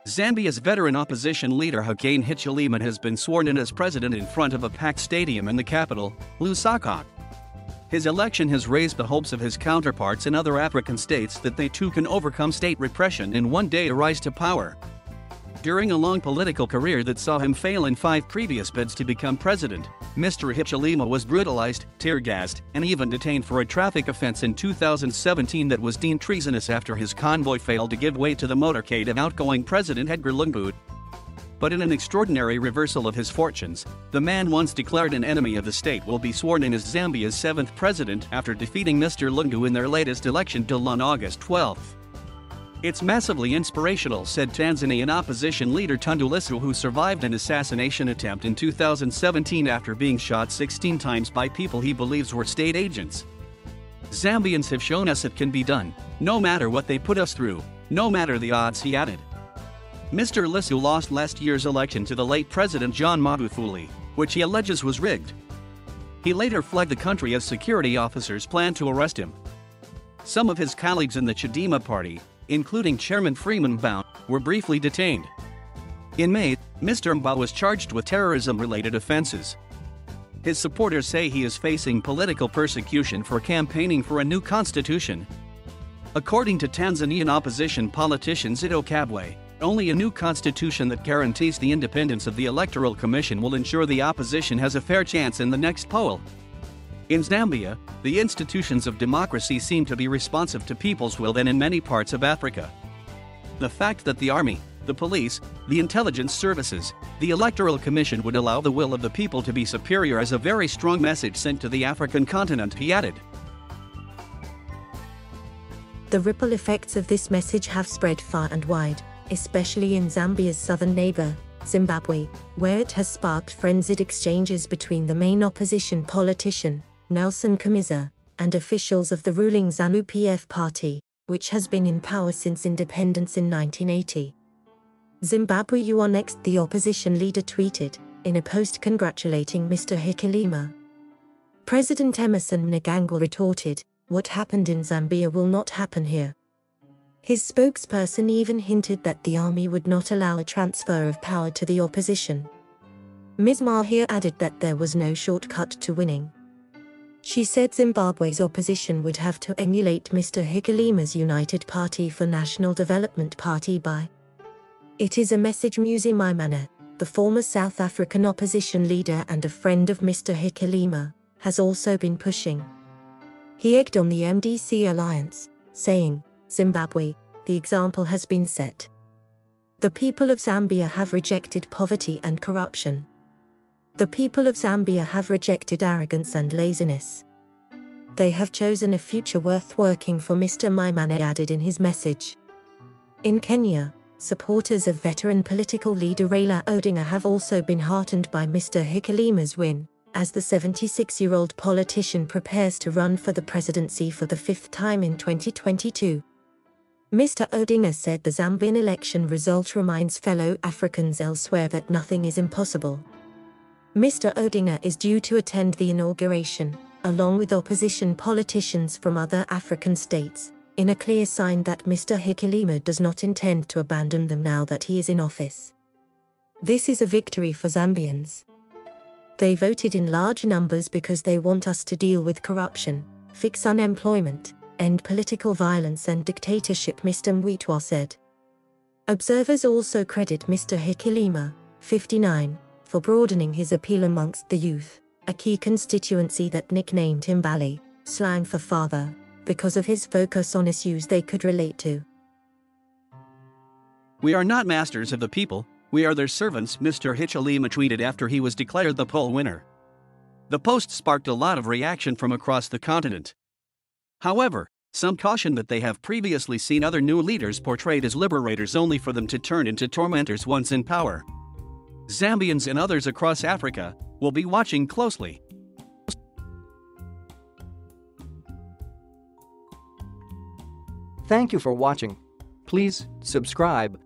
Zambia's veteran opposition leader Hakainde Hichilema has been sworn in as president in front of a packed stadium in the capital, Lusaka. His election has raised the hopes of his counterparts in other African states that they too can overcome state repression and one day rise to power. During a long political career that saw him fail in 5 previous bids to become president, Mr. Hichilema was brutalized, tear-gassed, and even detained for a traffic offence in 2017 that was deemed treasonous after his convoy failed to give way to the motorcade of outgoing President Edgar Lungu. But in an extraordinary reversal of his fortunes, the man once declared an enemy of the state will be sworn in as Zambia's 7th president after defeating Mr. Lungu in their latest election on August 12. "It's massively inspirational," said Tanzanian opposition leader Tundu Lissu, who survived an assassination attempt in 2017 after being shot 16 times by people he believes were state agents. "Zambians have shown us it can be done, no matter what they put us through, no matter the odds," he added. Mr. Lissu lost last year's election to the late President John Magufuli, which he alleges was rigged. He later fled the country as security officers planned to arrest him. Some of his colleagues in the Chadema party, including Chairman Freeman Mbowe, were briefly detained. In May, Mr. Mbowe was charged with terrorism-related offenses. His supporters say he is facing political persecution for campaigning for a new constitution. According to Tanzanian opposition politician Zitto Kabwe, only a new constitution that guarantees the independence of the Electoral Commission will ensure the opposition has a fair chance in the next poll. In Zambia, the institutions of democracy seem to be responsive to people's will than in many parts of Africa. The fact that the army, the police, the intelligence services, the Electoral Commission would allow the will of the people to be superior is a very strong message sent to the African continent, he added. The ripple effects of this message have spread far and wide, especially in Zambia's southern neighbor, Zimbabwe, where it has sparked frenzied exchanges between the main opposition politician, Nelson Chamisa, and officials of the ruling ZANU-PF party, which has been in power since independence in 1980. "Zimbabwe, you are next," the opposition leader tweeted, in a post congratulating Mr. Hichilema. President Emerson Mnangagwa retorted, "What happened in Zambia will not happen here." His spokesperson even hinted that the army would not allow a transfer of power to the opposition. Ms. Mahia added that there was no shortcut to winning. She said Zimbabwe's opposition would have to emulate Mr. Hichilema's United Party for National Development Party by. It is a message Mmusi Maimane, the former South African opposition leader and a friend of Mr. Hichilema, has also been pushing. He egged on the MDC alliance, saying, "Zimbabwe, the example has been set. The people of Zambia have rejected poverty and corruption. The people of Zambia have rejected arrogance and laziness. They have chosen a future worth working for," Mr. Maimane added in his message. In Kenya, supporters of veteran political leader Raila Odinga have also been heartened by Mr. Hichilema's win, as the 76-year-old politician prepares to run for the presidency for the 5th time in 2022. Mr. Odinga said the Zambian election result reminds fellow Africans elsewhere that nothing is impossible. Mr. Odinga is due to attend the inauguration, along with opposition politicians from other African states, in a clear sign that Mr. Hichilema does not intend to abandon them now that he is in office. This is a victory for Zambians. They voted in large numbers because they want us to deal with corruption, fix unemployment, end political violence and dictatorship, Mr. Mwitwa said. Observers also credit Mr. Hichilema, 59, for broadening his appeal amongst the youth, a key constituency that nicknamed him Bali, slang for father, because of his focus on issues they could relate to. "We are not masters of the people, we are their servants," Mr. Hichilema tweeted after he was declared the poll winner. The post sparked a lot of reaction from across the continent. However, some caution that they have previously seen other new leaders portrayed as liberators only for them to turn into tormentors once in power. Zambians and others across Africa will be watching closely. Thank you for watching. Please subscribe.